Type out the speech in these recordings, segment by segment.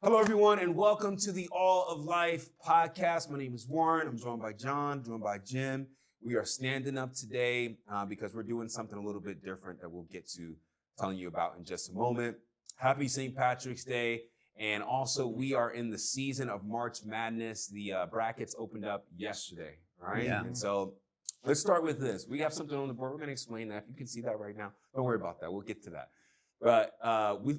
Hello, everyone, and welcome to the All of Life podcast. My name is Warren. I'm joined by John, joined by Jim. We are standing up today because we're doing something a little bit different that we'll get to telling you about in just a moment. Happy St. Patrick's Day. And also, we are in the season of March Madness. The brackets opened up yesterday, right? Yeah. And so let's start with this. We have something on the board. We're going to explain that. You can see that right now. Don't worry about that. We'll get to that. But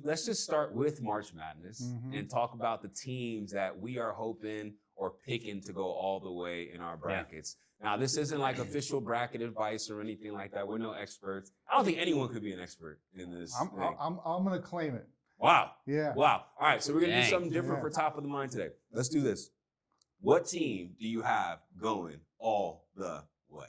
let's just start with March Madness and talk about the teams that we are hoping or picking to go all the way in our brackets. Now, this isn't like official bracket advice or anything like that. We're no experts. I don't think anyone could be an expert in this thing. I'm going to claim it. Wow. Yeah. Wow. All right, so we're going to do Dang. something different for top of the mind today. Let's do this. What team do you have going all the way?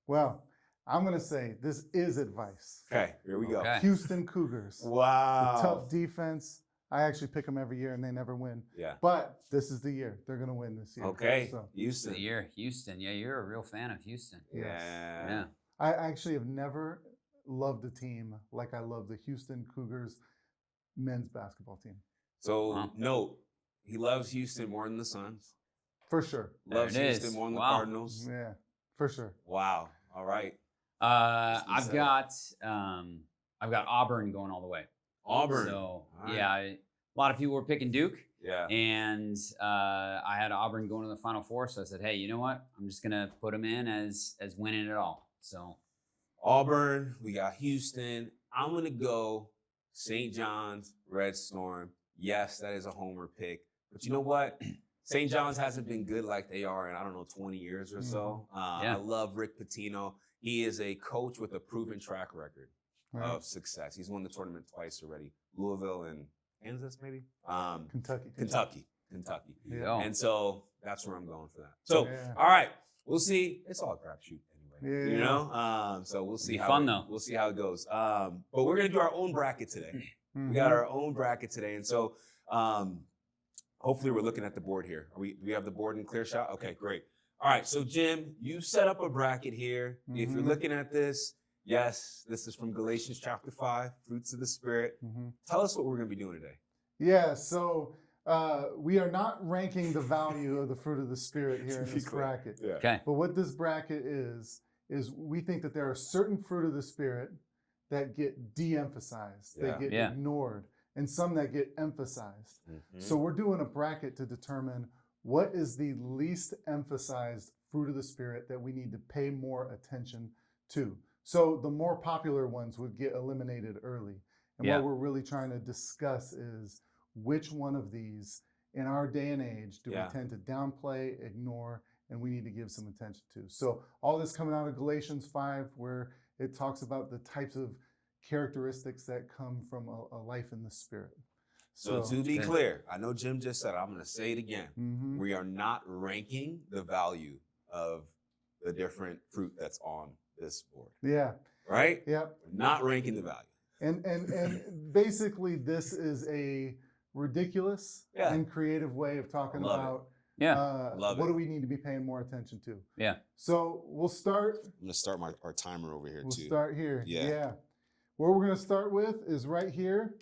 Well, I'm going to say this is advice. Okay, here we go. Okay. Houston Cougars. Wow. The tough defense. I actually pick them every year and they never win. Yeah. But this is the year. They're going to win this year. Okay. So, Houston. The year, Houston. Yeah, you're a real fan of Houston. yes. Yeah. I actually have never loved a team like I love the Houston Cougars men's basketball team. So, Wow. note, he loves Houston more than the Suns. For sure. There Loves it Houston is. more than the Wow. Cardinals. Yeah, for sure. Wow. All right. I've got Auburn going all the way. Auburn. So All right. yeah, a lot of people were picking Duke, Yeah. and I had Auburn going to the Final Four. So I said, hey, you know what? I'm just gonna put them in as winning it all. So Auburn. We got Houston. I'm going to go St. John's, Red Storm. Yes, that is a homer pick. But you know what? St. John's hasn't been good like they are in, 20 years or so. Yeah. I love Rick Pitino. He is a coach with a proven track record Right. of success. He's won the tournament twice already. Louisville and Kansas, maybe? Kentucky. Kentucky. there you Yeah. go. And so that's where I'm going for that. So, Yeah. all right, we'll see. It's all a crapshoot anyway. Yeah. You know? So we'll see Be how fun, though. We'll see how it goes. But we're gonna do our own bracket today. Mhm. We got our own bracket today, and so hopefully we're looking at the board here. Do we have the board in clear shot? Okay, great. All right, so Jim, you set up a bracket here. If you're Mhm. looking at this, yes, this is from Galatians chapter 5, fruits of the Spirit. Mhm. Tell us what we're gonna be doing today. Yeah, so we are not ranking the value of the fruit of the Spirit here in To be this clear. bracket. Yeah. Okay. But what this bracket is we think that there are certain fruit of the Spirit that get de-emphasized, Yeah. they get Yeah. ignored, and some that get emphasized. Mhm. So we're doing a bracket to determine what is the least emphasized fruit of the Spirit that we need to pay more attention to. So the more popular ones would get eliminated early. And Yeah. what we're really trying to discuss is which one of these in our day and age do Yeah. we tend to downplay, ignore, and we need to give some attention to. So all this coming out of Galatians 5, where it talks about the types of characteristics that come from a life in the Spirit. So to be Good. clear, I know Jim just said it, I'm gonna say it again. Mhm. We are not ranking the value of the different fruit that's on this board, Yeah, right? yeah. We're not ranking the value. And basically this is a ridiculous Yeah. and creative way of talking I love it. about Yeah. Love what it. do we need to be paying more attention to. Yeah. So we'll start I'm gonna start our timer over here We'll too. start here. Yeah. Where we're going to start with is right here.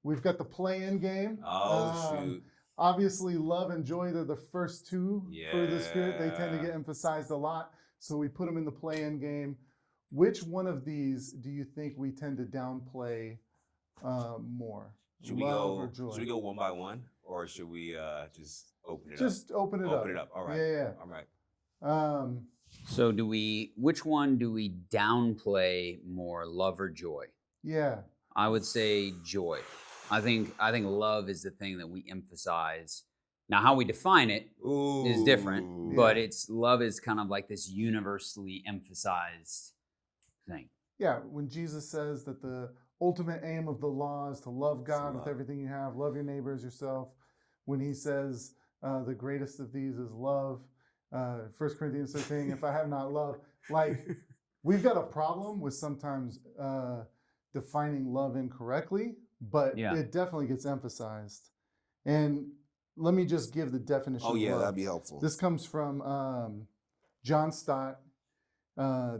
We've got the play-in game. Oh shoot. Obviously, love and joy, they're the first two for the Spirit. They tend to Yeah. get emphasized a lot. So we put them in the play-in game. Which one of these do you think we tend to downplay more? Should we Love go? or joy? Should we go one by one, or should we just open it Just open it up? up. Open it up. All right. Yeah. All right. So which one do we downplay more, love or joy? Yeah. I would say joy. I think love is the thing that we emphasize. Now, how we define it is different, Ooh. but love is kind of like this universally emphasized thing. Yeah. When Jesus says that the ultimate aim of the law is to love God with love. everything you have, love your neighbor as yourself. When he says the greatest of these is love, 1 Corinthians 13, if I have not love, like we've got a problem with sometimes defining love incorrectly, but Yeah. it definitely gets emphasized. And let me just give the definition Oh of yeah, love. that'd be helpful. This comes from John Stott.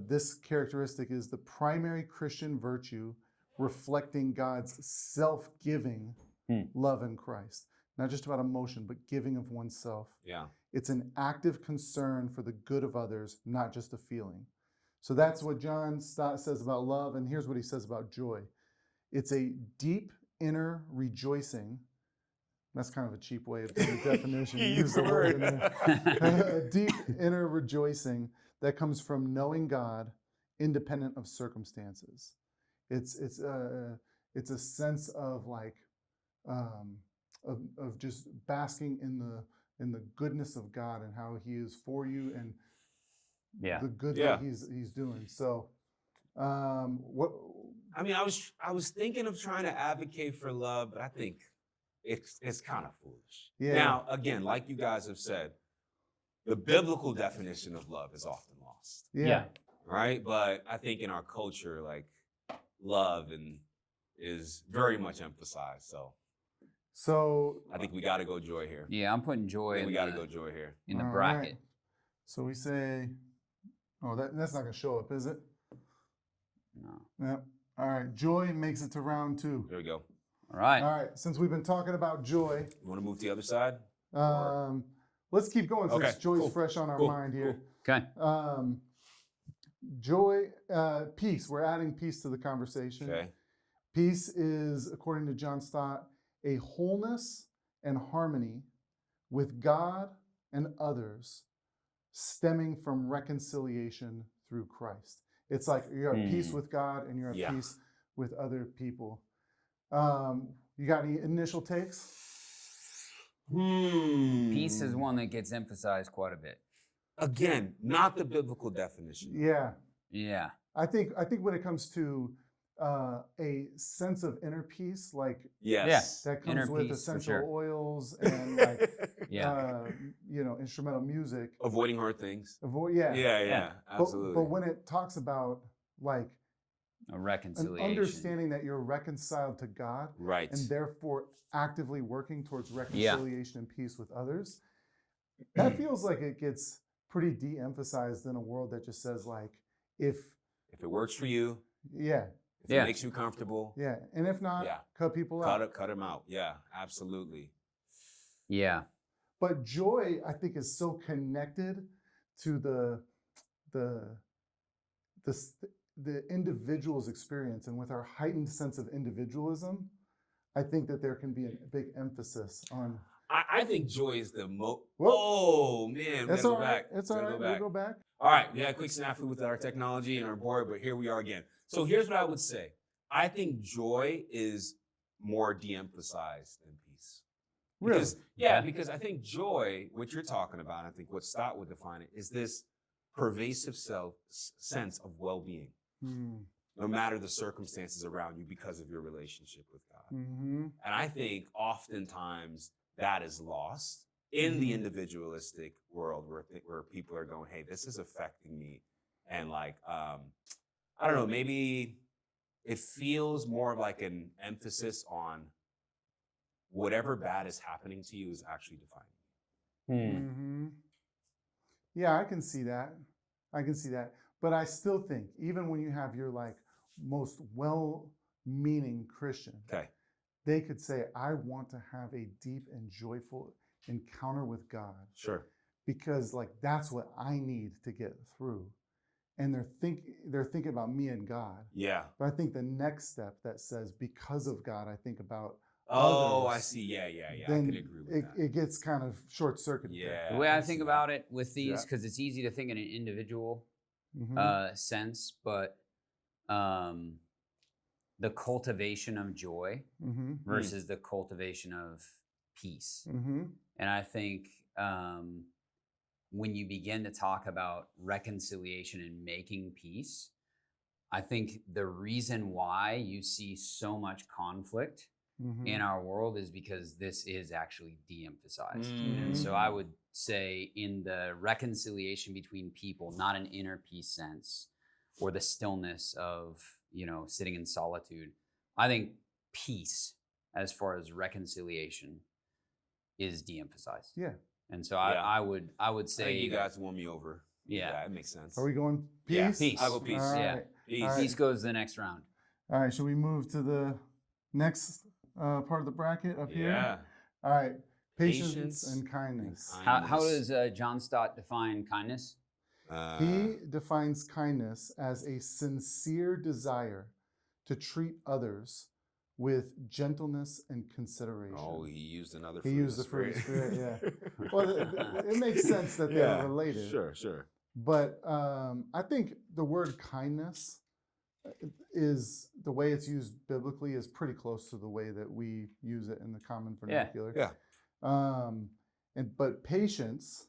This characteristic is the primary Christian virtue reflecting God's self-giving love in Christ. not just about emotion, but giving of oneself. Yeah. It's an active concern for the good of others, not just a feeling. So that's what John Stott says about love, and here's what he says about joy. It's a deep inner rejoicing. That's kind of a cheap way of doing the definition. You Use the word in word. there. A deep inner rejoicing that comes from knowing God, independent of circumstances. It's a sense of like of just basking in the goodness of God and how He is for you and Yeah. the good Yeah. that He's doing. So, what? I mean, I was thinking of trying to advocate for love, but I think it's kind of foolish. Yeah. Now, again, like you guys have said, the biblical definition of love is often lost, Yeah. right? But I think in our culture, like love is very much emphasized. So I think we got to go joy here. Yeah, I'm putting joy We got to go joy here. in the All bracket. right. So we say, oh, that's not going to show up, is it? No. Yep. All right. Joy makes it to round 2. There we go. All right. All right. Since we've been talking about joy, You want to move to the other side? let's keep going since Okay, joy's cool, fresh on our cool, mind here. Okay. Joy, peace. We're adding peace to the conversation. Okay. Peace is, according to John Stott, a wholeness and harmony with God and others stemming from reconciliation through Christ. It's like you're at peace with God and you're at Yeah. peace with other people. You got any initial takes? Peace is one that gets emphasized quite a bit. Again, not the biblical definition. Yeah. Yeah. I think when it comes to a sense of inner peace, like Yes. that comes Inner with peace, for essential sure. oils and like Yeah. instrumental music. Avoiding hard things. Avoid, yeah. Yeah, But, absolutely. but when it talks about like A an reconciliation. understanding that you're reconciled to God right. and therefore actively working towards reconciliation and peace with others, that feels like it gets pretty de-emphasized in a world that just says like, if If it works for you, yeah, if Yeah. it makes you comfortable, yeah, and if not, Yeah. cut people out. cut them out. Yeah, absolutely. Yeah. But joy, I think, is so connected to the individual's experience, and with our heightened sense of individualism, I think that there can be a big emphasis on. I think joy is the most. Whoop. Oh man, we That's gotta all go right. back. It's all Gotta right. go We'll back. go back. All right, we had a quick snafu with our technology and our board, but here we are again. So here's what I would say. I think joy is more de-emphasized than peace. Really? Because, yeah, because I think joy, what you're talking about, I think what Stott would define it, is this pervasive sense of well-being, no matter the circumstances around you because of your relationship with God. Mm-hmm. And I think oftentimes that is lost in the individualistic world where people are going, hey, this is affecting me. And like, I don't know, maybe it feels more like an emphasis on whatever bad is happening to you is actually defining you. Mm-hmm. Yeah, I can see that. But I still think, even when you have your like most well-meaning Christian, Okay. they could say, I want to have a deep and joyful encounter with God, Sure. because like that's what I need to get through. And they're thinking about me and God. Yeah. But I think the next step that says, because of God, I think about Oh, others, I see. Yeah. I then can agree with that. it gets kind of short-circuited. Yeah. The way I can see think that. about it with these, Yeah. because it's easy to think in an individual Mm-hmm. sense, but the cultivation of joy Mm-hmm. versus the cultivation of peace. Mm-hmm. And I think when you begin to talk about reconciliation and making peace, I think the reason why you see so much conflict Mm-hmm. in our world is because this is actually de-emphasized. Mm. And so I would say in the reconciliation between people, not an inner peace sense or the stillness of, sitting in solitude, I think peace as far as reconciliation is de-emphasized. Yeah. And so Yeah. I would I think say you guys won me over. Yeah. It makes sense. Are we going peace? Yeah, peace. I'll go peace. All Yeah. right. Peace. All right. peace goes to the next round. All right. Should we move to the next part of the bracket up here? Yeah. All right. Patience and kindness. How does John Stott define kindness? He defines kindness as a sincere desire to treat others with gentleness and consideration. Oh, he used another. He used the fruit of spirit. Yeah. Well, it makes sense that they're related. Sure. But I think the word kindness is the way it's used biblically is pretty close to the way that we use it in the common vernacular. Yeah. But patience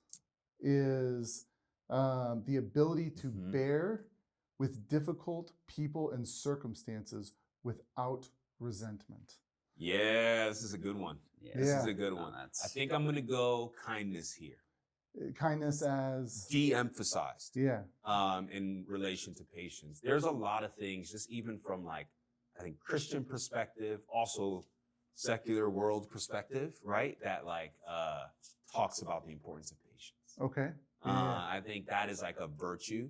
is the ability to bear with difficult people and circumstances without resentment. Yeah, this is a good one. Yeah. This is a good one. I think I'm going to go kindness here. Kindness as de-emphasized. Yeah. In relation to patience. There's a lot of things, just even from like, I think Christian perspective, also secular world perspective, right? That like talks about the importance of patience. Okay. I think that is like a virtue.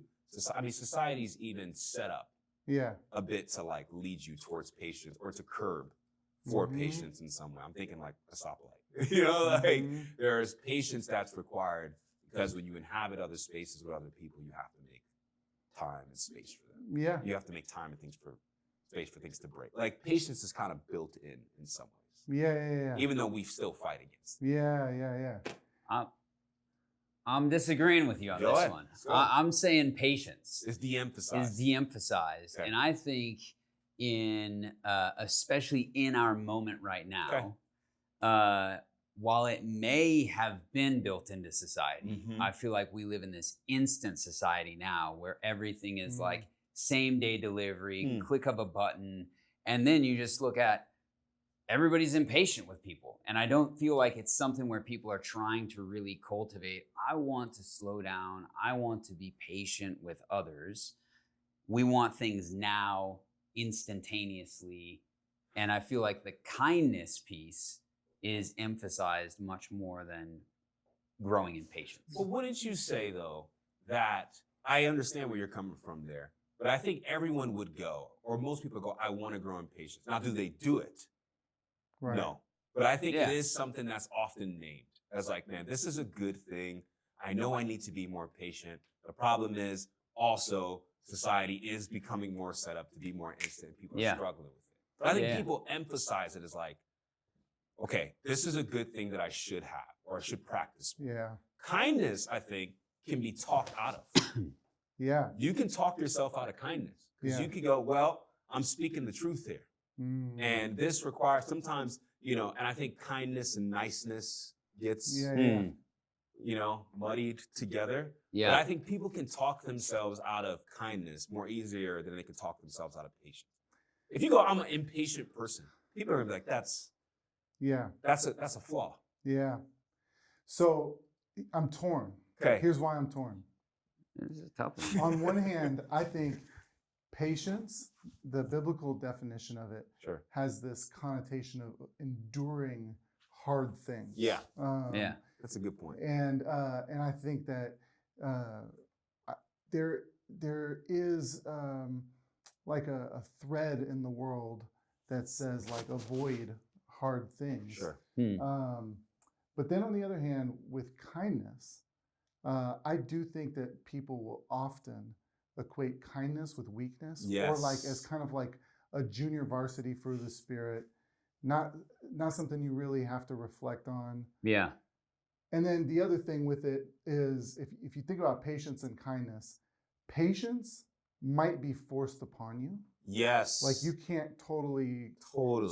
I mean, society's even set up a bit to like lead you towards patience or to curb for patience in some way. I'm thinking like a stoplight. You know, like there's patience that's required because when you inhabit other spaces with other people, you have to make time and space for them. Yeah. You have to make time and space for things to break. Like patience is kind of built in some ways. Yeah. Even though we still fight against it. Yeah. I'm disagreeing with you on this one. I'm saying patience is de-emphasized. Okay. And I think especially in our moment right now, while it may have been built into society, I feel like we live in this instant society now where everything is like same day delivery, click of a button, and then you just look at everybody's impatient with people. And I don't feel like it's something where people are trying to really cultivate. I want to slow down. I want to be patient with others. We want things now, instantaneously. And I feel like the kindness piece is emphasized much more than growing in patience. Well, wouldn't you say, though, that I understand where you're coming from there, but I think everyone would go, or most people go, I want to grow in patience. Now, do they do it? Right. No. But I think it is something that's often named as like, man, this is a good thing. I know I need to be more patient. The problem is also society is becoming more set up to be more instant. People are struggling with it. But I think people emphasize it as like, okay, this is a good thing that I should have or I should practice. Yeah. Kindness, I think, can be talked out of. You can talk yourself out of kindness because you could go, well, I'm speaking the truth here. And this requires sometimes, and I think kindness and niceness gets, muddied together. Yeah. But I think people can talk themselves out of kindness more easier than they can talk themselves out of patience. If you go, I'm an impatient person, people are gonna be like, that's a flaw. Yeah. So I'm torn. Okay. Here's why I'm torn. This is a tough one. On one hand, I think patience, the biblical definition of it, has this connotation of enduring hard things. Yeah. That's a good point. And I think that there is like a thread in the world that says like avoid hard things. Sure. But then on the other hand, with kindness, I do think that people will often equate kindness with weakness, or like as kind of like a junior varsity fruit of the spirit, not something you really have to reflect on. Yeah. And then the other thing with it is if you think about patience and kindness, patience might be forced upon you. Yes. Like you can't totally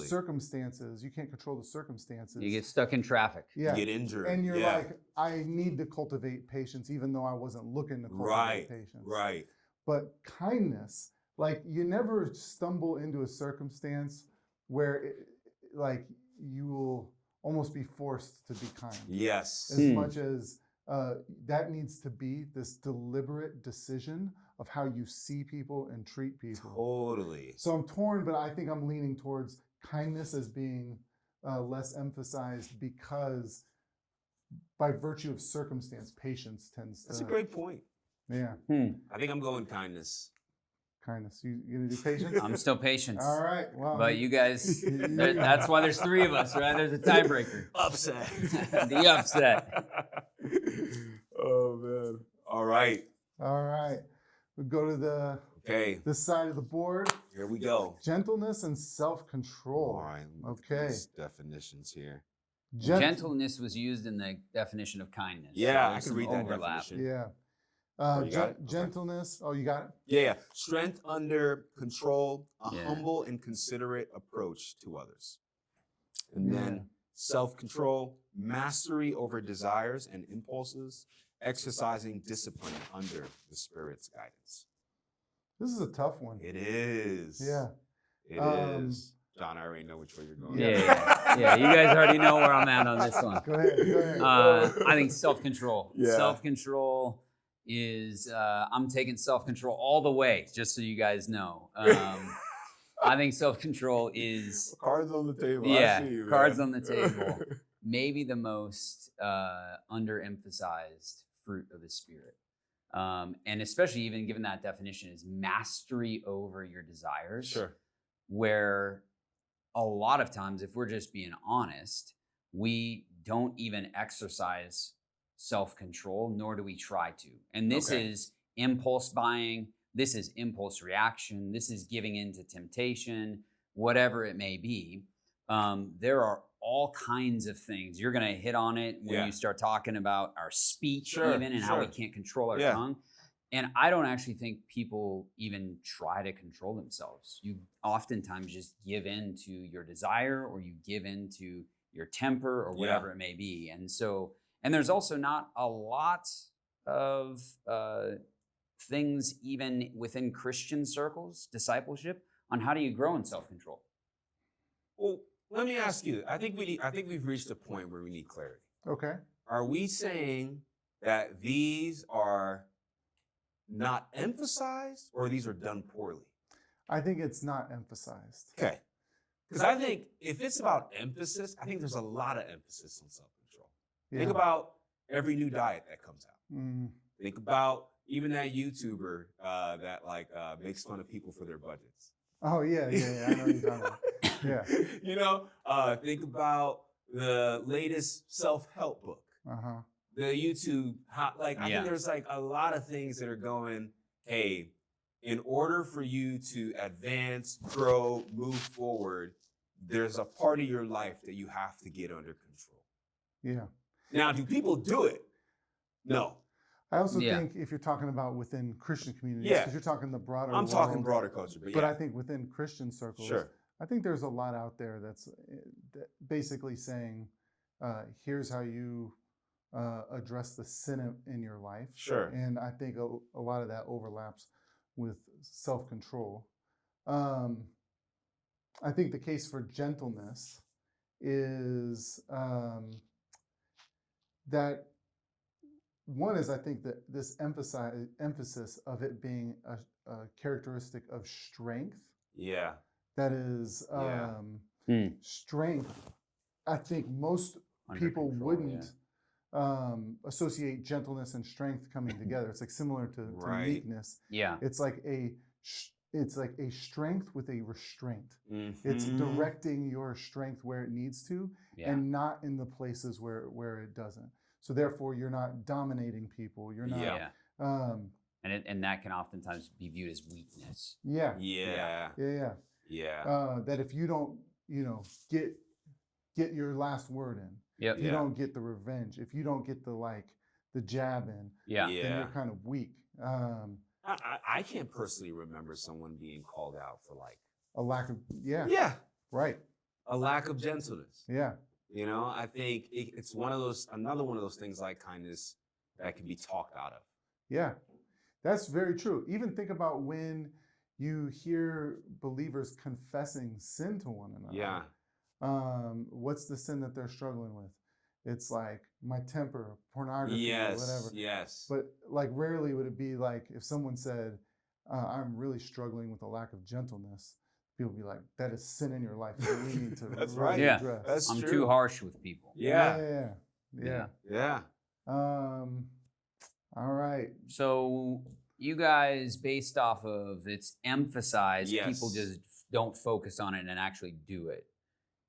circumstances. You can't control the circumstances. You get stuck in traffic. Yeah. You get injured. And you're like, I need to cultivate patience, even though I wasn't looking to cultivate patience. Right. But kindness, like you never stumble into a circumstance where like you will almost be forced to be kind. Yes. As much as that needs to be this deliberate decision of how you see people and treat people. Totally. So I'm torn, but I think I'm leaning towards kindness as being less emphasized because by virtue of circumstance, patience tends to... That's a great point. Yeah. I think I'm going kindness. kindness. You gonna do patience? I'm still patient. All right. Well, But you guys, Yeah. that's why there's three of us, right? There's a tiebreaker. Upset. The upset. Oh man. All right. all right. We go to the Okay. this side of the board. Here we go. Gentleness and self-control. All right. Okay. These definitions here. Gentleness was used in the definition of kindness. Yeah, I there's can some read that overlap. definition. Yeah. Oh, you got it? Okay. Gentleness. Oh, you got it? Yeah. Strength under control, a Yeah. humble and considerate approach to others. And Yeah. then self-control, mastery over desires and impulses, exercising discipline under the Spirit's guidance. This is a tough one. It is. Yeah. It is. John, I already know which way you're going. Yeah. You guys already know where I'm at on this one. Go ahead. Go ahead. I think self-control. Yeah. Self-control is, I'm taking self-control all the way, just so you guys know. I think self-control is, Cards on the table. yeah, I see you, cards man. on the table. Maybe the most underemphasized fruit of the Spirit. And especially even given that definition is mastery over your desires. Sure. Where a lot of times, if we're just being honest, we don't even exercise self-control, nor do we try to. And this Okay. is impulse buying. This is impulse reaction. This is giving in to temptation, whatever it may be. There are all kinds of things. You're going to hit on it when Yeah. you start talking about our speech, Sure, even, and how we sure. can't control our Yeah. tongue. And I don't actually think people even try to control themselves. You oftentimes just give in to your desire, or you give in to your temper, or whatever it may be. And so, and there's also not a lot of things even within Christian circles, discipleship, on how do you grow in self-control. Well, let me ask you. I think we've reached a point where we need clarity. Okay. Are we saying that these are not emphasized, or these are done poorly? I think it's not emphasized. Okay. Because I think if it's about emphasis, I think there's a lot of emphasis on self-control. Yeah. Think about every new diet that comes out. Mm, Think about even that YouTuber that makes fun of people for their budgets. oh yeah. I know what you're talking about. Yeah. You know, think about the latest self-help book. Uh-huh. The YouTube, I Yeah. think there's a lot of things that are going, hey, in order for you to advance, grow, move forward, there's a part of your life that you have to get under control. Yeah. Now, do people do it? No. I also Yeah. think if you're talking about within Christian communities, Yeah. because you're talking the broader I'm talking world, broader culture, but but yeah. I think within Christian circles, Sure. I think there's a lot out there that's basically saying, here's how you address the sin in your life. Sure. And I think a lot of that overlaps with self-control. I think the case for gentleness is that one is, I think that this emphasis of it being a characteristic of strength. Yeah. That is Yeah. strength. I think most Under people control, wouldn't associate gentleness and strength coming together. It's like similar to Right. meekness. Yeah. It's like a strength with a restraint. It's Mhm. directing your strength where it needs to, Yeah. and not in the places where it doesn't. So therefore, you're not dominating people. You're not. Yeah. Um, And that can oftentimes be viewed as weakness. yeah. Yeah. Yeah. Yeah. That if you don't, get your last word in, Yep. if you Yeah. don't get the revenge, if you don't get the jab in, Yeah. Yeah. then you're kind of weak. I can't personally remember someone being called out for A lack of right. a lack of gentleness. Yeah. You know, I think it's another one of those things like kindness that can be talked out of. Yeah. That's very true. Even think about when you hear believers confessing sin to one another. Yeah. What's the sin that they're struggling with? It's like my temper, pornography, or whatever. Yes. But rarely would it be like if someone said, I'm really struggling with a lack of gentleness, people would be like, that is sin in your life that we need to That's really right. Yeah. address. That's I'm true. too harsh with people. Yeah. Yeah. Yeah. All right. So you guys, based off of its emphasized, Yes. people just don't focus on it and actually do it.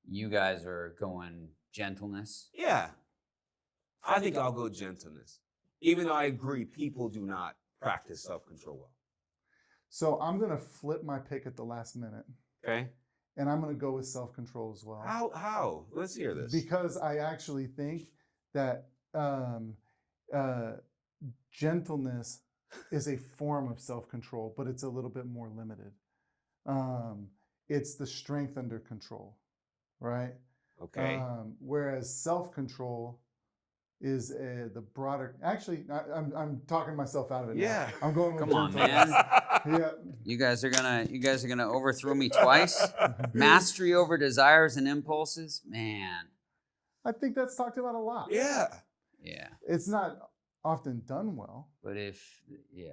You guys are going gentleness. Yeah. I think I'll go gentleness. Even though I agree, people do not practice self-control well. So I'm going to flip my pick at the last minute, Okay? and I'm going to go with self-control as well. How? Let's hear this. Because I actually think that gentleness is a form of self-control, but it's a little bit more limited. It's the strength under control, right? Okay. Whereas self-control is the broader. Actually, I'm talking myself out of it. Yeah. Now. I'm going with Come on, gentleness. man. Yeah. You guys are gonna overthrow me twice. Mastery over desires and impulses, man. I think that's talked about a lot. Yeah. Yeah. It's not often done well. But if you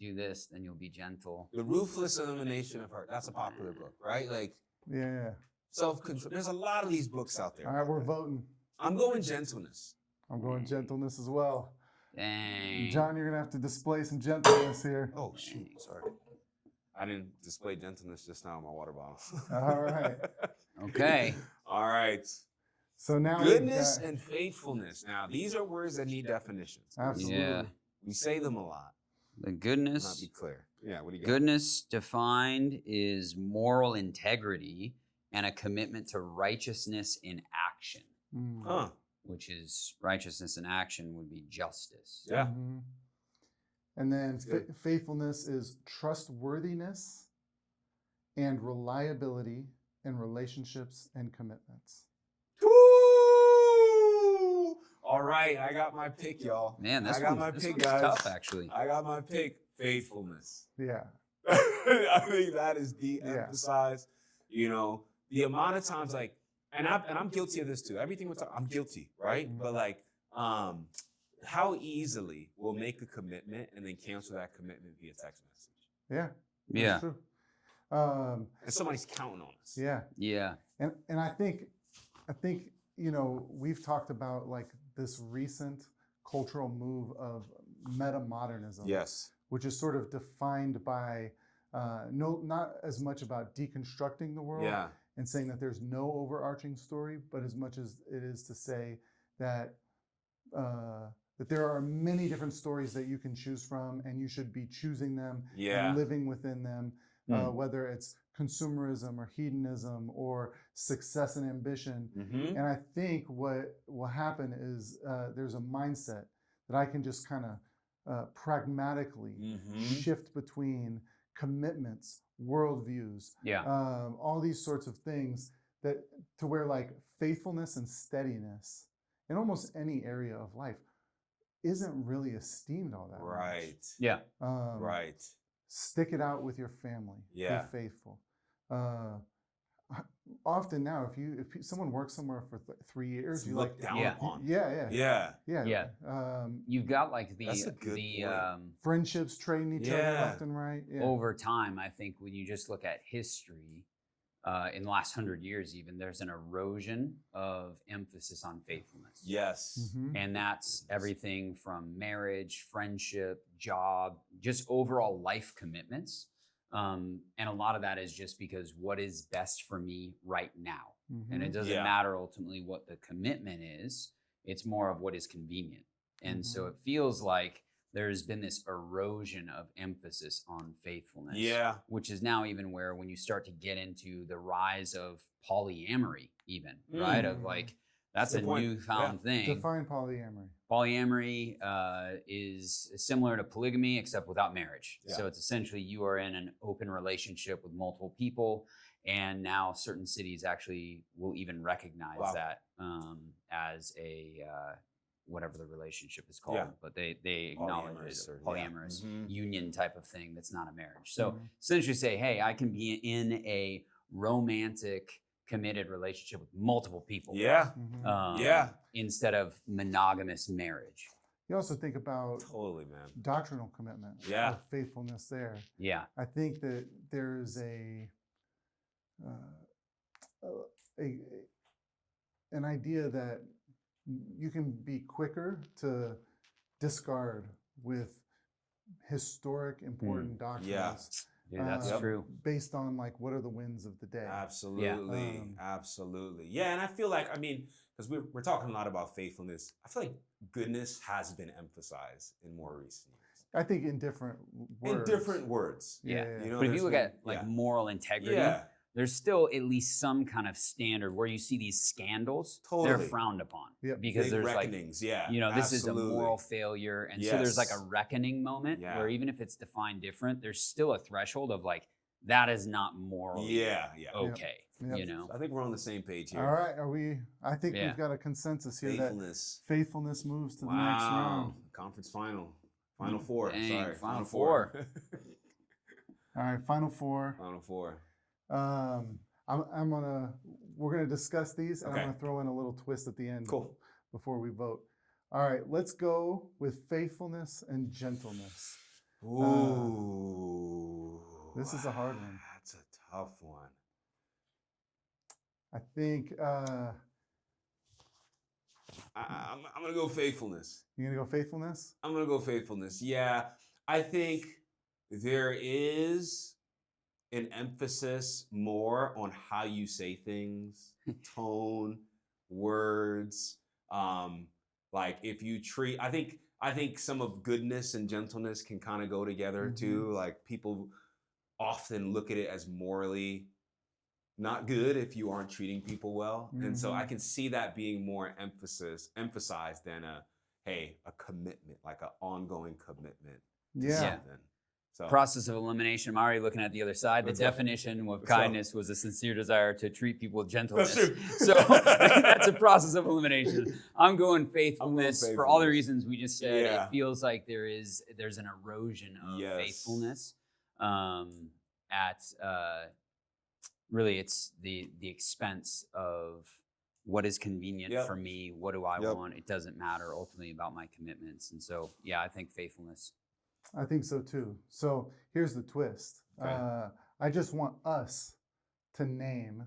do this, then you'll be gentle. The Ruthless Elimination of Hurt. That's a popular book, right? Like Yeah. self-control. There's a lot of these books out there. All right, we're voting. I'm going gentleness. I'm going gentleness as well. Dang. John, you're gonna have to display some gentleness here. Oh shoot, sorry. I didn't display gentleness just now in my water bottle. All right. Okay. All right. So now Goodness and faithfulness. Now, these are words that need definitions. absolutely. Yeah. We say them a lot. The Not goodness. be clear. Yeah, what do you got? Goodness defined is moral integrity and a commitment to righteousness in action, Mm. Huh. which is righteousness in action would be justice. Yeah. Mhm. And then That's good. faithfulness is trustworthiness and reliability in relationships and commitments. Woo! All right, I got my pick, y'all. Man, this I got one's, my this pick, one's guys. tough, actually. I got my pick. Faithfulness. Yeah. I think that is de-emphasized. You know, the amount of times, like, and I'm guilty of this too. Everything we're talking, I'm guilty, right? Mhm. But like, how easily we'll make a commitment and then cancel that commitment via text message, Yeah. That's Yeah. true. and somebody's counting on us. Yeah. Yeah. And I think we've talked about like this recent cultural move of meta-modernism. Yes. Which is sort of defined by not as much about deconstructing the world Yeah. and saying that there's no overarching story, but as much as it is to say that that there are many different stories that you can choose from, and you should be choosing them Yeah. and living within them, whether it's consumerism or hedonism or success and ambition. Mm-hmm. And I think what will happen is there's a mindset that I can just kind of pragmatically Mm-hmm. shift between commitments, worldviews, Yeah. all these sorts of things that to where like faithfulness and steadiness in almost any area of life isn't really esteemed all that Right. Yeah. much. Right. Stick it out with your family. Yeah. Be faithful. Often now, if someone works somewhere for 3 years, It's you looked down Yeah. upon. yeah. Yeah. Yeah. You've got like That's a good point. Friendships trading each other Yeah. left and right. Yeah. over time, I think when you just look at history, in the last 100 years, even there's an erosion of emphasis on faithfulness. Yes. Mhm. And that's everything from marriage, friendship, job, just overall life commitments. And a lot of that is just because what is best for me right now. And it Mhm. doesn't Yeah. matter ultimately what the commitment is. It's more of what is convenient. And so Mhm. it feels like there's been this erosion of emphasis on faithfulness. Yeah. Which is now even where when you start to get into the rise of polyamory, even, right? Of like, that's Good a point. newfound thing. Define polyamory. Polyamory is similar to polygamy, except without marriage. Yeah. So it's essentially you are in an open relationship with multiple people. And now certain cities actually will even recognize Wow. that as a whatever the relationship is called, Yeah. but they acknowledge Polyamorous it, or- a yeah. polyamorous Mhm. union type of thing that's not a marriage. So Mhm. essentially say, hey, I can be in a romantic, committed relationship with multiple people. Yeah. Mhm. Yeah. Instead of monogamous marriage. You also think about Totally, man. doctrinal commitment. Yeah. Or faithfulness there. Yeah. I think that there's an idea that you can be quicker to discard with historic, important doctrines. Yeah. Yeah, that's true. Based on like what are the winds of the day. Absolutely. Absolutely. Yeah. And I feel like, I mean, because we're talking a lot about faithfulness, I feel like goodness has been emphasized in more recent years. I think in different words. In different words. Yeah. You know, But if you there's look been- at like moral integrity, yeah. there's still at least some kind of standard where you see these scandals, they're Totally. frowned upon. Yep. Because Big there's reckonings, yeah. you know, this absolutely. is a moral failure. And so there's like a Yes. reckoning moment Yeah. where even if it's defined different, there's still a threshold of like, that is not morally Yeah. okay. Yep. You know? I think we're on the same page here. All right, I think Yeah. we've got a consensus here Faithfulness. that faithfulness moves to the next round. Conference final. Final four. Dang, Sorry. Final Four. All right, final four. Final four. We're gonna discuss these, and Okay. I'm gonna throw in a little twist at the end Cool. before we vote. All right, let's go with faithfulness and gentleness. Ooh. This is a hard one. That's a tough one. I think I'm going to go faithfulness. you're gonna go faithfulness. I'm going to go faithfulness. Yeah. I think there is an emphasis more on how you say things, tone, words. Like if you treat, I think some of goodness and gentleness can kind of go together too. Like people often look at it as morally not good if you aren't treating people well. And so I can see that being more emphasized than a commitment, like an ongoing commitment to Yeah. something. So Process of elimination. I'm already looking at the other side. The Let's go. definition of Let's go. kindness was a sincere desire to treat people with gentleness. That's true. So that's a process of elimination. I'm going faithfulness for all the faithfulness. reasons we just said. Yeah. It feels like there's an erosion of Yes. faithfulness at really it's the expense of what is convenient Yep. for me. What do I Yep. want? It doesn't matter ultimately about my commitments. And so, yeah, I think faithfulness. I think so too. So here's the twist. Okay. I just want us to name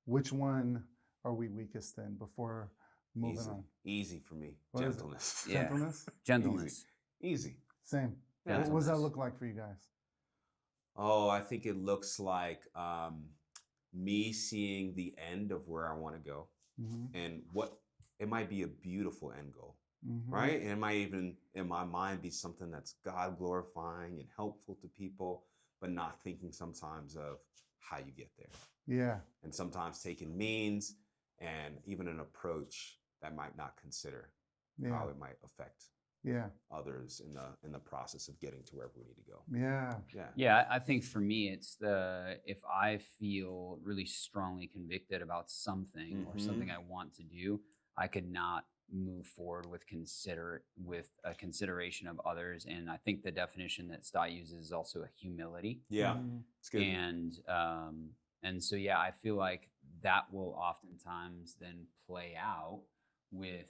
which one are we weakest in before moving easy. on. Easy for me. What is it? Gentleness. Yeah. Gentleness? Gentleness. Easy. Same. Yeah. What does that look like for you guys? Oh, I think it looks like me seeing the end of where I want to go, Mm-hmm. and what it might be a beautiful end goal, Mm-hmm. right? And it might even in my mind be something that's God glorifying and helpful to people, but not thinking sometimes of how you get there, Yeah. and sometimes taking means and even an approach that might not consider Yeah. how it might affect Yeah. others in the process of getting to wherever we need to go. Yeah. Yeah. Yeah, I think for me, it's if I feel really strongly convicted about something or something I want to do, I could not move forward with a consideration of others. And I think the definition that Stott uses is also a humility. Yeah. Mhm. It's good. And so, yeah, I feel like that will oftentimes then play out with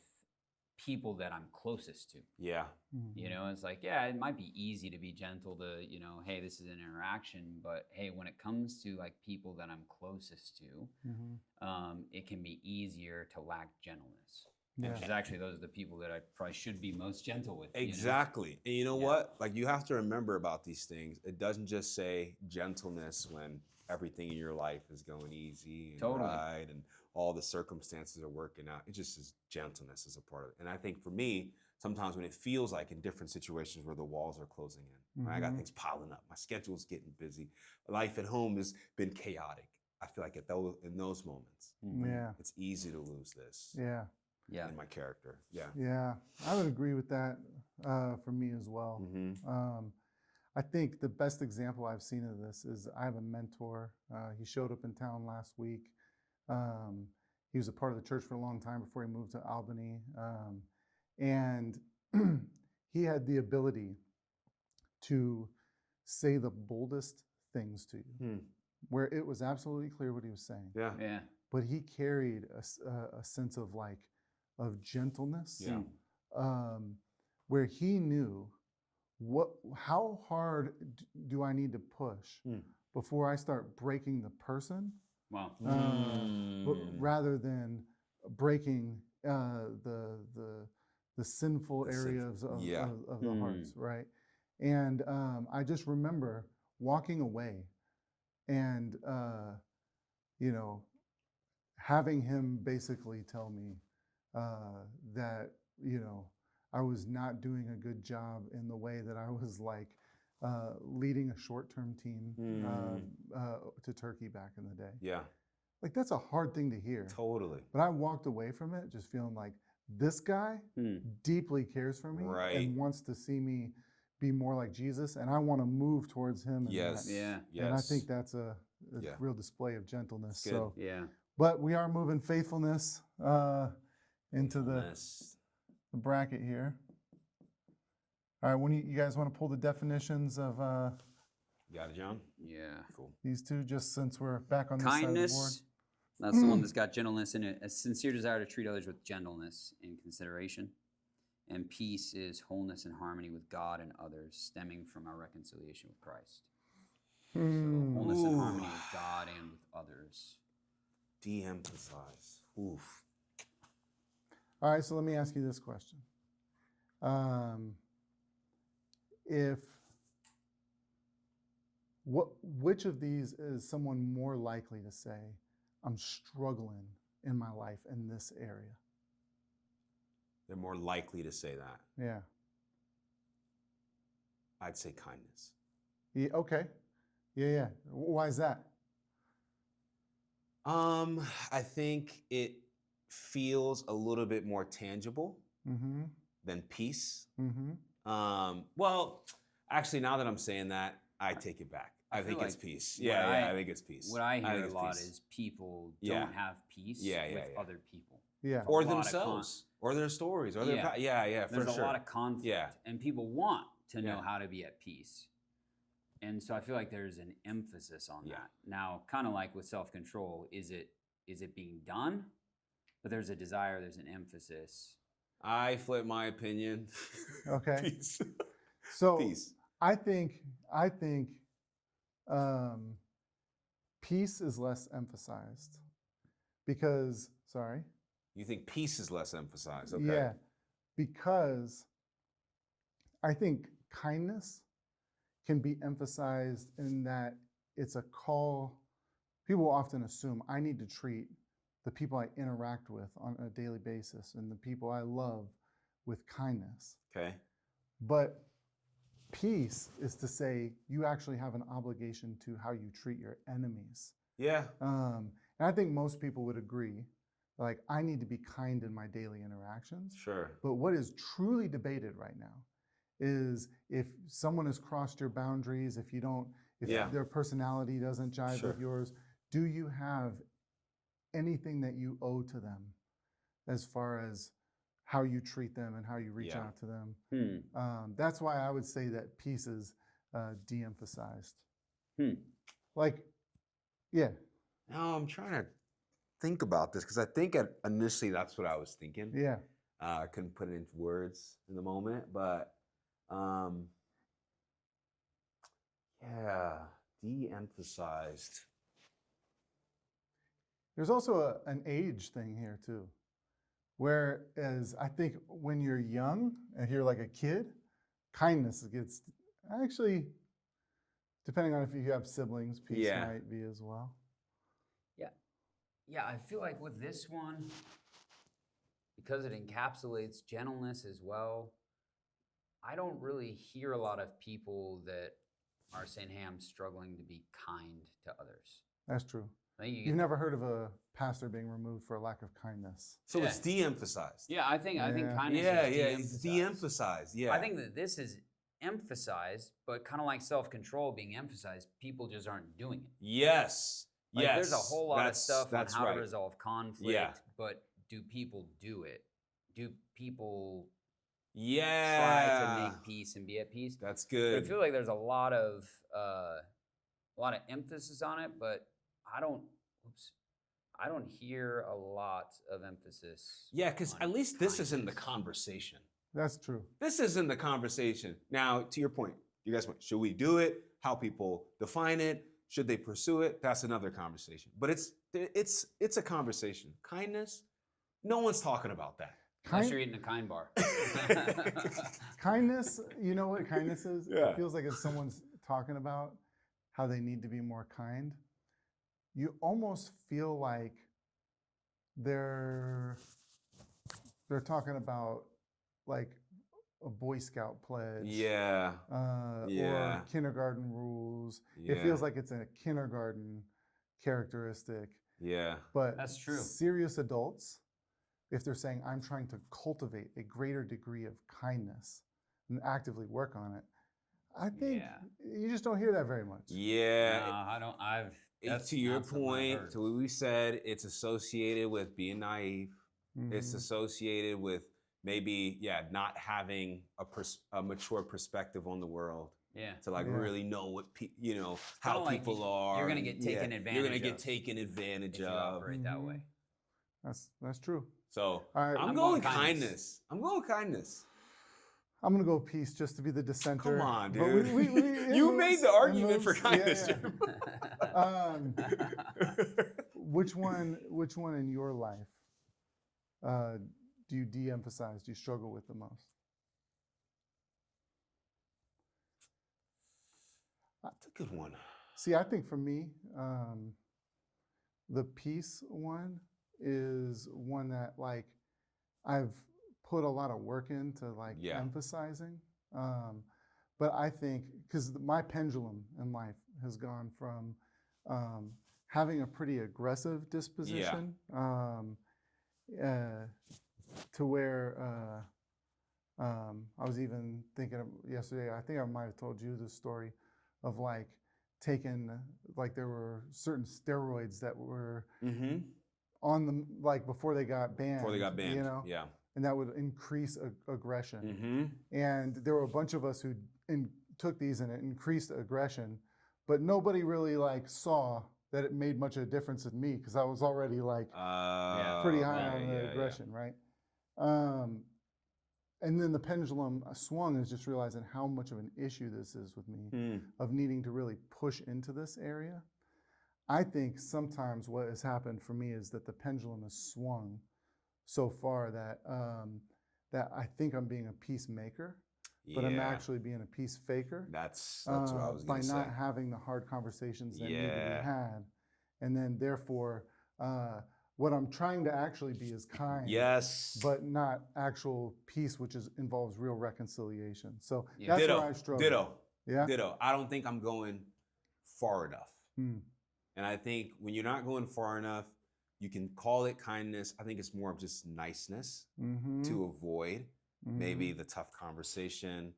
people that I'm closest to. Yeah. Mhm. You know, it's like, yeah, it might be easy to be gentle to, you know, hey, this is an interaction. But hey, when it comes to like people that I'm closest to, Mhm. it can be easier to lack gentleness. Yeah. Which is actually, those are the people that I probably should be most gentle with. you know? Exactly. And you know Yeah. what? Like you have to remember about these things. It doesn't just say gentleness when everything in your life is going easy and Totally. right and all the circumstances are working out. It just is gentleness as a part of it. And I think for me, sometimes when it feels like in different situations where the walls are closing in, right? I got Mhm. things piling up. My schedule's getting busy. Life at home has been chaotic. I feel like in those moments, Yeah. it's easy to lose this Yeah. Yeah. in my character. Yeah. Yeah. I would agree with that for me as well. Mm-hmm. I think the best example I've seen of this is I have a mentor. He showed up in town last week. He was a part of the church for a long time before he moved to Albany. And he had the ability to say the boldest things to you, where it was absolutely clear what he was saying. Yeah. Yeah. But he carried a sense of of gentleness, Yeah. where he knew how hard do I need to push before I start breaking the person, Wow. but rather than breaking the sinful areas of the hearts, right? And I just remember walking away and, you know, having him basically tell me that, you know, I was not doing a good job in the way that I was like leading a short-term team to Turkey back in the day. Yeah. Like, that's a hard thing to hear. Totally. But I walked away from it just feeling like this guy deeply cares for me and wants to see me be more like Jesus, and I want to move towards him. And Yes. that. Yeah. Yes. And I think that's a real display of gentleness. Good. So, Yeah. but we are moving faithfulness into the bracket here. All right, when you guys want to pull the definitions of You got it, John? Yeah. Cool. these two, just since we're back on this side of the board. Kindness. That's the one that's got gentleness in it. A sincere desire to treat others with gentleness and consideration. And peace is wholeness and harmony with God and others, stemming from our reconciliation with Christ. So wholeness and harmony with God and with others. De-emphasize. Oof. All right, so let me ask you this question. Which of these is someone more likely to say, I'm struggling in my life in this area? They're more likely to say that. Yeah. I'd say kindness. Yeah, okay. Yeah. Why is that? I think it feels a little bit more tangible than peace. Well, actually, now that I'm saying that, I take it back. I think it's peace. I think it's peace. What I hear a lot is people don't have peace with other people. Yeah. Or themselves, or their stories, or their for There's sure. a lot of conflict, and people want to know how to be at peace. And so I feel like there's an emphasis on that. Now, kind of like with self-control, is it being done? But there's a desire, there's an emphasis. I flip my opinion. Okay. Peace. So Peace. I think peace is less emphasized because, sorry. You think peace is less emphasized? Okay. Yeah, because I think kindness can be emphasized in that it's a call. People often assume I need to treat the people I interact with on a daily basis and the people I love with kindness. Okay. But peace is to say you actually have an obligation to how you treat your enemies. Yeah. And I think most people would agree, like, I need to be kind in my daily interactions. Sure. But what is truly debated right now is if someone has crossed your boundaries, if their personality doesn't jive with yours, do you have anything that you owe to them as far as how you treat them and how you reach out to them? That's why I would say that peace is de-emphasized. Like, yeah. No, I'm trying to think about this because I think initially that's what I was thinking. Yeah. I couldn't put it into words in the moment, but de-emphasized. There's also an age thing here too. Whereas I think when you're young and you're like a kid, kindness gets, actually, depending on if you have siblings, peace might be as well. Yeah, I feel like with this one, because it encapsulates gentleness as well, I don't really hear a lot of people that are saying, hey, I'm struggling to be kind to others. That's true. I think You've never heard of a pastor being removed for a lack of kindness. So it's de-emphasized. Yeah, I think kindness It's is de-emphasized. de-emphasized. Yeah. I think that this is emphasized, but kind of like self-control being emphasized, people just aren't doing it. Yes. Like, there's a whole lot of stuff on how to right. resolve conflict, but do people do it? Do people try to make peace and be at peace? That's But good. I feel like there's a lot of emphasis on it, but I don't hear a lot of emphasis. Yeah, because at least this is in the kindness. conversation. That's true. This is in the conversation. Now, to your point, you guys went, should we do it? How people define it? Should they pursue it? That's another conversation. But it's a conversation. Kindness, no one's talking about that. Unless you're eating a kind bar. Kindness, you know what kindness is? Yeah. It feels like if someone's talking about how they need to be more kind, you almost feel like they're talking about like a Boy Scout pledge, Yeah. or kindergarten rules. Yeah. It feels like it's a kindergarten characteristic. Yeah. But That's true. Serious adults, if they're saying, I'm trying to cultivate a greater degree of kindness and actively work on it, I think you just don't hear that very much. Yeah. No, I don't. That's to your not something I've point, heard. to what we said, it's associated with being naive. It's Mhm. associated with maybe, not having a mature perspective on the world Yeah. to like Yeah. really know what how kinda like people are. you're gonna get taken You're advantage gonna get of taken advantage if you of. operate that way. That's true. So All right, I'm I'm going going kindness. kindness. I'm going kindness. I'm gonna go peace just to be the dissenter. Come on, But dude. it You moves, made the it argument for moves. kindness. Yeah, Which one in your life do you de-emphasize? Do you struggle with the most? That's a good one. See, I think for me, the peace one is one that like I've put a lot of work into like emphasizing. But I think because my pendulum in life has gone from having a pretty aggressive disposition to where I was even thinking of yesterday, I think I might have told you the story of like taking, like there were certain steroids that were on them, like before they got banned. You know? Yeah. And that would increase aggression. Mm-hmm. And there were a bunch of us who took these and it increased aggression, but nobody really like saw that it made much of a difference in me because I was already like pretty high on the aggression, right? And then the pendulum swung is just realizing how much of an issue this is with me of needing to really push into this area. I think sometimes what has happened for me is that the pendulum has swung so far that that I think I'm being a peacemaker, but I'm actually being a peace faker. That's what I was by going to say. not having the hard conversations that need to be had, and then therefore what I'm trying to actually be is kind. Yes. But not actual peace, which involves real reconciliation. So that's where I struggle. Ditto. Yeah. Ditto. I don't think I'm going far enough. And I think when you're not going far enough, you can call it kindness. I think it's more of just niceness to avoid maybe the tough conversation,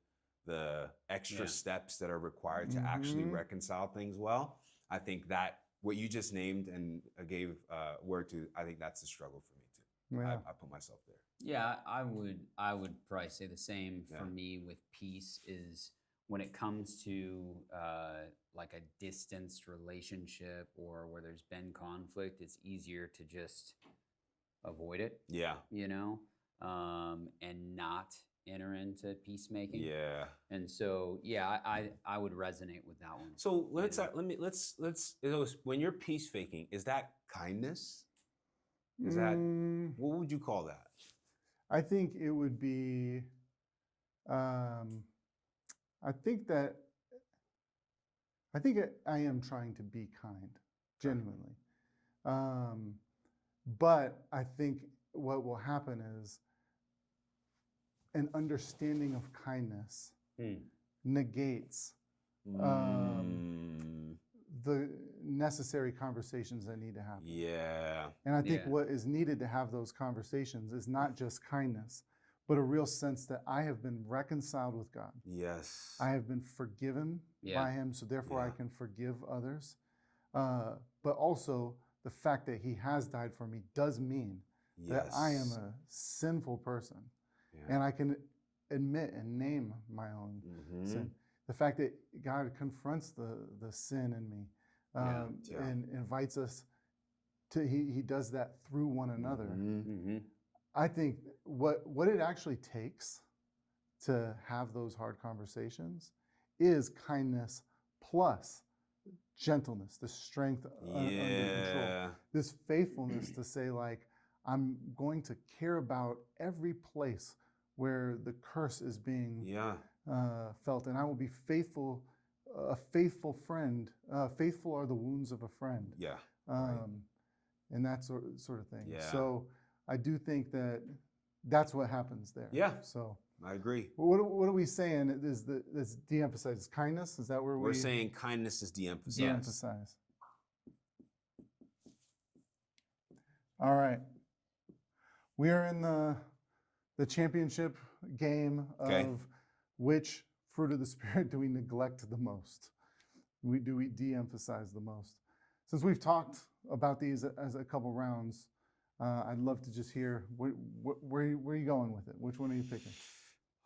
the extra steps that are required to actually reconcile things well. I think that what you just named and gave word to, I think that's a struggle for me too. Yeah. I put myself there. Yeah, I would probably say the same for me with peace is when it comes to like a distanced relationship or where there's been conflict, it's easier to just avoid it. Yeah. You know, and not enter into peacemaking. Yeah. And so, I would resonate with that one. So let's when you're peace faking, is that kindness? Is that what would you call that? I think it would be. I think I am trying to be kind, genuinely. But I think what will happen is an understanding of kindness negates the necessary conversations that need to happen. Yeah. And I think what is needed to have those conversations is not just kindness, but a real sense that I have been reconciled with God. Yes. I have been forgiven by Him, so therefore I can forgive others. But also, the fact that He has died for me does mean that I am a sinful person. And I can admit and name my own sin. The fact that God confronts the sin in me and invites us to, He does that through one another. I think what it actually takes to have those hard conversations is kindness plus gentleness, the strength under control, this faithfulness to say like, I'm going to care about every place where the curse is being Yeah. felt, and I will be faithful, a faithful friend. Faithful are the wounds of a friend. Yeah. And that sort of thing. Yeah. So I do think that that's what happens there. Yeah. So I agree. what are we saying? Is this de-emphasizes kindness? Is that where We're saying kindness is de-emphasized. de-emphasize? All right. We are in the championship game Okay. of which fruit of the Spirit do we neglect the most? Do we de-emphasize the most? Since we've talked about these as a couple rounds, I'd love to just hear where are you going with it? Which one are you picking?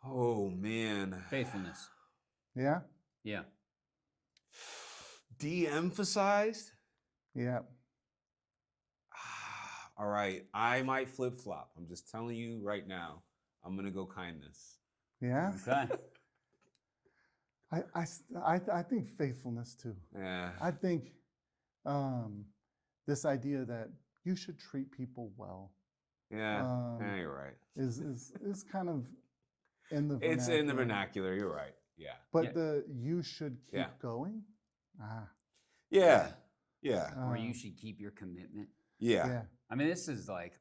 Oh, man. Faithfulness. Yeah? Yeah. De-emphasized? Yeah. All right. I might flip-flop. I'm just telling you right now. I'm going to go kindness. Yeah? Okay. I think faithfulness too. Yeah. I think this idea that you should treat people well. Yeah. Yeah, you're right. Is kind of in the It's in the vernacular. You're right. Yeah. But Yeah. the you should keep Yeah. going. Yeah. Yeah. Or you should keep your commitment. Yeah. Yeah. I mean, this is like,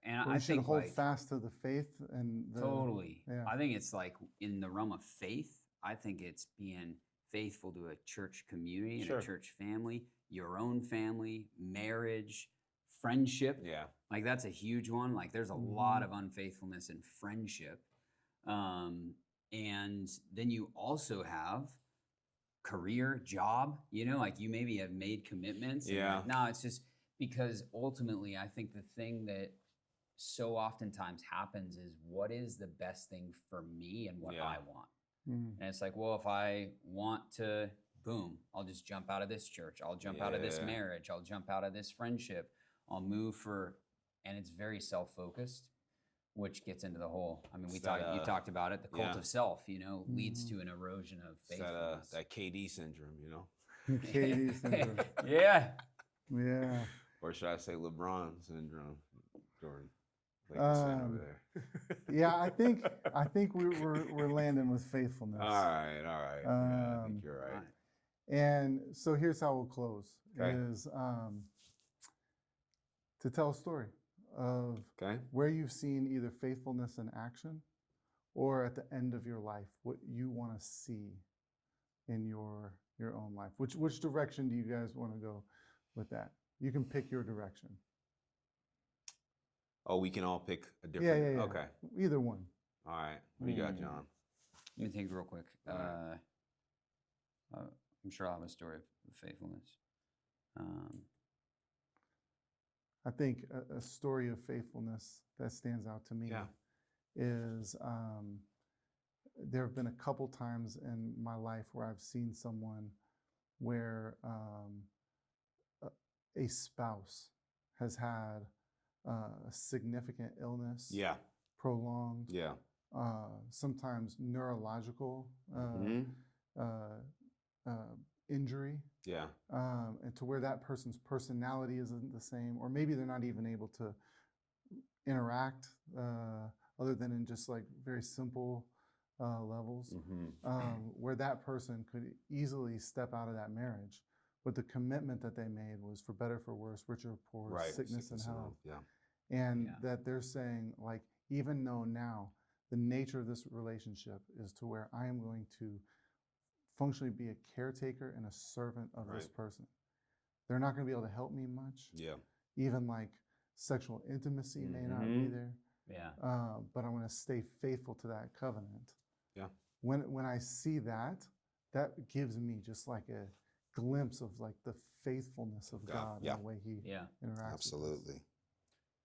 and Or I you should think hold like, fast to the faith and the, totally. Yeah. I think it's like in the realm of faith, I think it's being faithful to a church community and Sure. a church family, your own family, marriage, friendship. Yeah. Like that's a huge one. Like there's a lot of unfaithfulness in friendship. And then you also have career, job, like you maybe have made commitments. And Yeah. like, no, it's just because ultimately I think the thing that so oftentimes happens is what is the best thing for me and what Yeah. I want. Mm. And it's like, well, if I want to, boom, I'll just jump out of this church. I'll jump out of this Yeah. marriage. I'll jump out of this friendship. I'll move and it's very self-focused, which gets into the whole, I mean, It's you that, talked about it, the cult yeah. of self, leads to an erosion of It's faithfulness. that KD syndrome, KD syndrome. Yeah. Yeah. Or should I say LeBron syndrome, Jordan? Like the sign over there. Yeah, I think we're landing with faithfulness. All right. Yeah, I think you're right. And so here's how we'll close: Okay. is to tell a story of Okay. where you've seen either faithfulness in action, or at the end of your life, what you want to see in your own life. Which direction do you guys want to go with that? You can pick your direction. Oh, we can all pick a different. Yeah. Okay. Either one. All right. What do you got, John? Let me think real quick. All right. I'm sure I'll have a story of faithfulness. I think a story of faithfulness that stands out to me Yeah. is there have been a couple times in my life where I've seen someone where a spouse has had a significant illness, Yeah. prolonged, Yeah. sometimes neurological Mhm. injury, Yeah. and to where that person's personality isn't the same, or maybe they're not even able to interact other than in just like very simple levels, where that person could easily step out of that marriage. But the commitment that they made was for better, for worse, richer, or poor, Right. sickness and health. Yeah. And Yeah. that they're saying, like, even though now the nature of this relationship is to where I am going to functionally be a caretaker and a servant of this Right. person, they're not going to be able to help me much. Yeah. Even like sexual intimacy may not be there, Yeah. but I'm going to stay faithful to that covenant. Yeah. When I see that, that gives me just like a glimpse of like the faithfulness of God Yeah. and the way He Yeah. interacts. with us. Absolutely.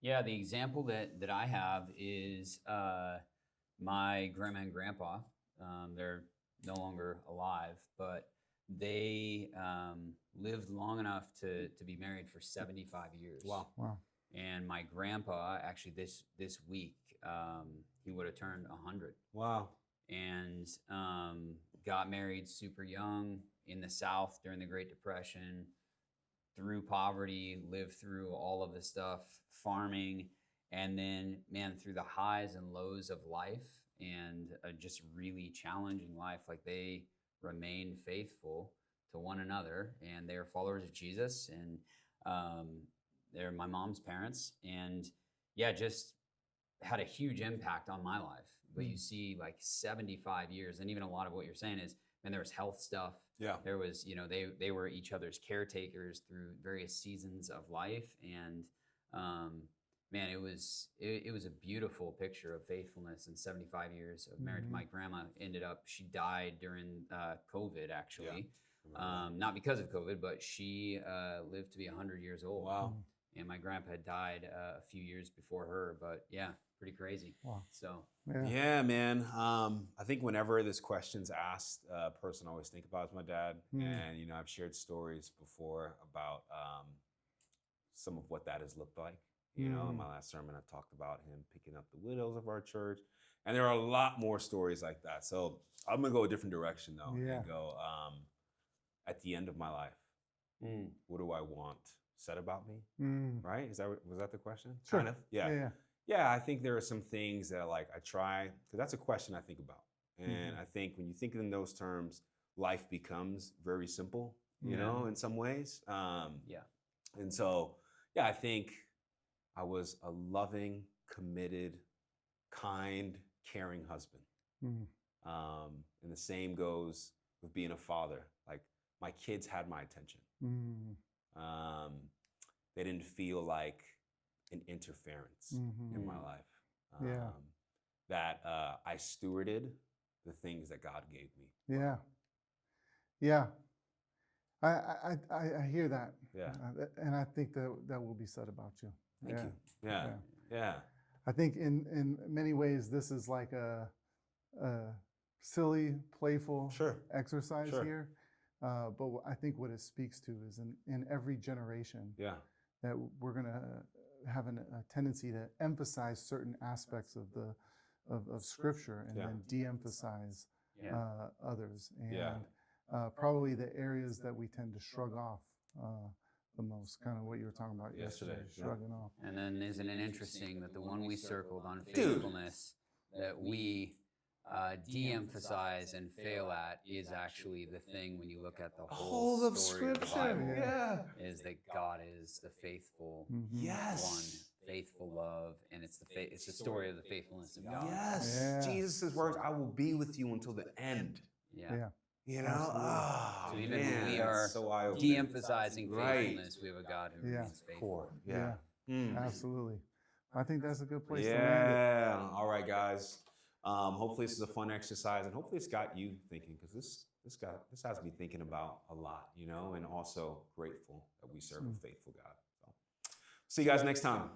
Yeah, the example that I have is my grandma and grandpa. They're no longer alive, but they lived long enough to be married for 75 years. Wow. And my grandpa, actually this week, he would have turned 100. Wow. And got married super young in the South during the Great Depression, through poverty, lived through all of the stuff, farming, And then, man, through the highs and lows of life and a just really challenging life, like they remained faithful to one another, and they are followers of Jesus, and they're my mom's parents, and yeah, just had a huge impact on my life. But you see, like 75 years, and even a lot of what you're saying is, and there was health stuff. Yeah. There was, they were each other's caretakers through various seasons of life, and man, it was a beautiful picture of faithfulness in 75 years of marriage. My grandma she died during COVID, actually. Not because of COVID, but she lived to be 100 years old. Wow. And my grandpa had died a few years before her, but yeah, pretty crazy. Wow. So yeah, man. I think whenever this question's asked, a person I always think about is my dad. And, I've shared stories before about some of what that has looked like. In my last sermon, I talked about him picking up the widows of our church. And there are a lot more stories like that. So I'm going to go a different direction, though, and go, at the end of my life, what do I want said about me? Right? Was that the question? Sure. Kind of. Yeah. Yeah, I think there are some things that I try, because that's a question I think about. And I think when you think in those terms, life becomes very simple, in some ways. And so, I think I was a loving, committed, kind, caring husband. And the same goes with being a father. Like, my kids had my attention. They didn't feel like an interference in my life. That I stewarded the things that God gave me. Yeah. I hear that. Yeah. And I think that will be said about you. Thank you. Yeah. I think in many ways this is like a silly, playful exercise here. But I think what it speaks to is in every generation that we're going to have a tendency to emphasize certain aspects of Scripture and then de-emphasize others. And probably the areas that we tend to shrug off the most, kind of what you were talking about yesterday, shrugging off. And then isn't it interesting that the one we circled on faithfulness that we de-emphasize and fail at is actually the thing when you look at the whole of story of the Scripture. Bible, is that God is the faithful one, faithful love, and it's the story of the faithfulness of God. Yes. Jesus' words, I will be with you until the end. So even when we are de-emphasizing faithfulness, we have a God who remains faithful. Absolutely. I think that's a good place to land it. All right, guys. Hopefully this is a fun exercise, and hopefully it's got you thinking, because this has me thinking about a lot, and also grateful that we serve a faithful God. So, see you guys next time.